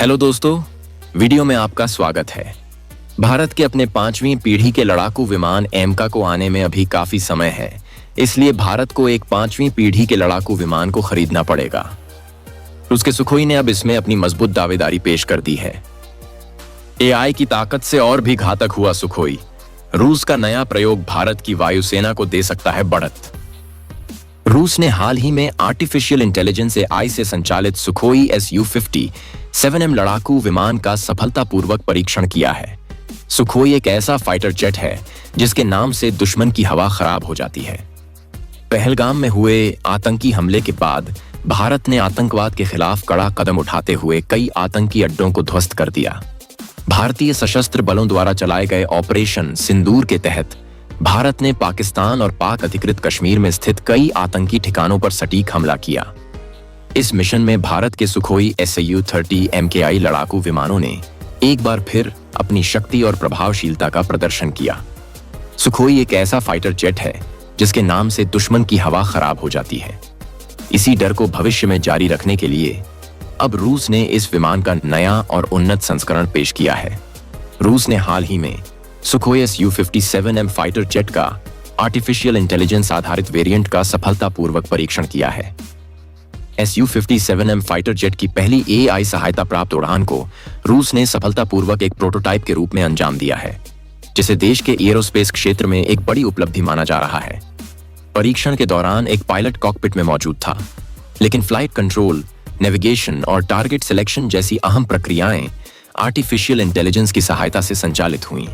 Hello दोस्तों, video में आपका स्वागत है। भारत के अपने 5वीं पीढ़ी के लड़ाकू विमान एमका को आने में अभी काफी समय है, इसलिए भारत को एक 5वीं पीढ़ी के लड़ाकू विमान को खरीदना पड़ेगा। रूस के सुखोई ने अब इसमें अपनी मजबूत दावेदारी पेश कर दी है। एआई की ताकत से और भी घातक हुआ सुखोई। रूस का नया प्रयोग भारत की वायुसेना को दे सकता है बढ़त। रूस ने हाल ही में आर्टिफिशियल इंटेलिजेंस एआई से संचालित सुखोई Su-57M लड़ाकू विमान का सफलतापूर्वक परीक्षण किया है। सुखोई एक ऐसा फाइटर जेट है जिसके नाम से दुश्मन की हवा खराब हो जाती है। पहलगाम में हुए आतंकी हमले के बाद भारत ने आतंकवाद के खिलाफ कड़ा कदम उठाते हुए कई आतंकी अड्डों को ध्वस्त कर दिया। भारतीय सशस्त्र बलों द्वारा चलाए गए ऑपरेशन सिंदूर के तहत भारत ने पाकिस्तान और पाक अधिकृत कश्मीर में स्थित कई आतंकी ठिकानों पर सटीक हमला किया। इस मिशन में भारत के सुखोई Su-30 MKI लड़ाकू विमानों ने एक बार फिर अपनी शक्ति और प्रभावशीलता का प्रदर्शन किया। सुखोई एक ऐसा फाइटर जेट है जिसके नाम से दुश्मन की हवा खराब हो जाती है। इसी डर को भविष्य में जारी रखने के लिए अब रूस ने इस विमान का नया और उन्नत संस्करण पेश किया है। रूस ने हाल ही में सुखोई Su-57M फाइटर जेट का आर्टिफिशियल इंटेलिजेंस आधारित वेरिएंट का सफलतापूर्वक परीक्षण किया है। Su-57M फाइटर जेट की पहली एआई सहायता प्राप्त उड़ान को रूस ने सफलतापूर्वक एक प्रोटोटाइप के रूप में अंजाम दिया है, जिसे देश के एरोस्पेस क्षेत्र में एक बड़ी उपलब्धि माना जा रहा है। परीक्षण के दौरान एक पायलट कॉकपिट में मौजूद था, लेकिन फ्लाइट कंट्रोल, नेविगेशन और टारगेट सिलेक्शन जैसी अहम प्रक्रियाएं आर्टिफिशियल इंटेलिजेंस की सहायता से संचालित हुईं।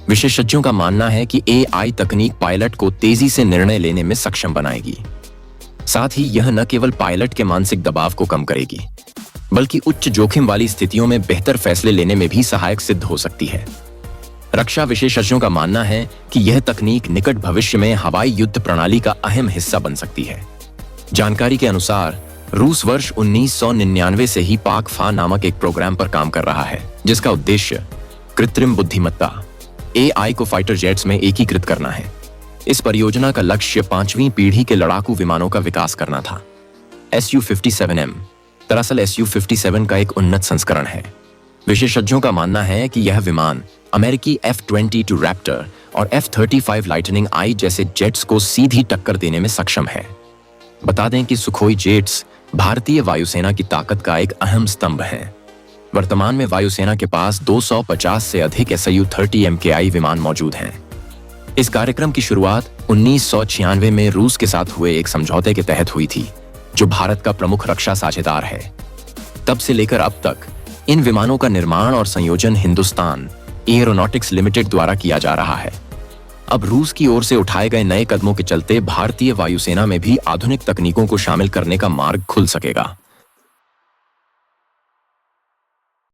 विशेषज्ञों का मानना है कि एआई तकनीक पायलट को तेजी से निर्णय लेने में सक्षम बनाएगी। साथ ही यह न केवल पायलट के मानसिक दबाव को कम करेगी, बल्कि उच्च जोखिम वाली स्थितियों में बेहतर फैसले लेने में भी सहायक सिद्ध हो सकती है। रक्षा विशेषज्ञों का मानना है कि यह तकनीक निकट भविष्य में हवाई युद्ध प्रणाली का अहम हिस्सा बन सकती है। जानकारी के अनुसार रूस वर्ष 1999 से ही पाक-फा नामक एक प्रोग्राम पर काम कर रहा है, जिसका उद्देश्य कृत्रिम बुद्धिमत्ता एआई को फाइटर जेट्स में एकीकृत करना है। इस परियोजना का लक्ष्य 5वीं पीढ़ी के लड़ाकू विमानों का विकास करना था। Su-57M दरअसल Su-57 का एक उन्नत संस्करण है। विशेषज्ञों का मानना है कि यह विमान अमेरिकी F-22 रैप्टर और F-35 लाइटनिंग आई जैसे जेट्स को सीधी टक्कर देने में सक्षम है। बता दें कि सुखोई जेट्स भारतीय वायुसेना की ताकत का एक अहम स्तंभ है। वर्तमान में वायुसेना के पास 250 से अधिक Su-30 MKI विमान मौजूद हैं। इस कार्यक्रम की शुरुआत 1996 में रूस के साथ हुए एक समझौते के तहत हुई थी, जो भारत का प्रमुख रक्षा साझेदार है। तब से लेकर अब तक इन विमानों का निर्माण और संयोजन हिंदुस्तान एरोनॉटिक्स लिमिटेड द्वारा किया जा रहा है। अब रूस की ओर से उठाए गए नए कदमों के चलते भारतीय वायुसेना में भी आधुनिक तकनीकों को शामिल करने का मार्ग खुल सकेगा।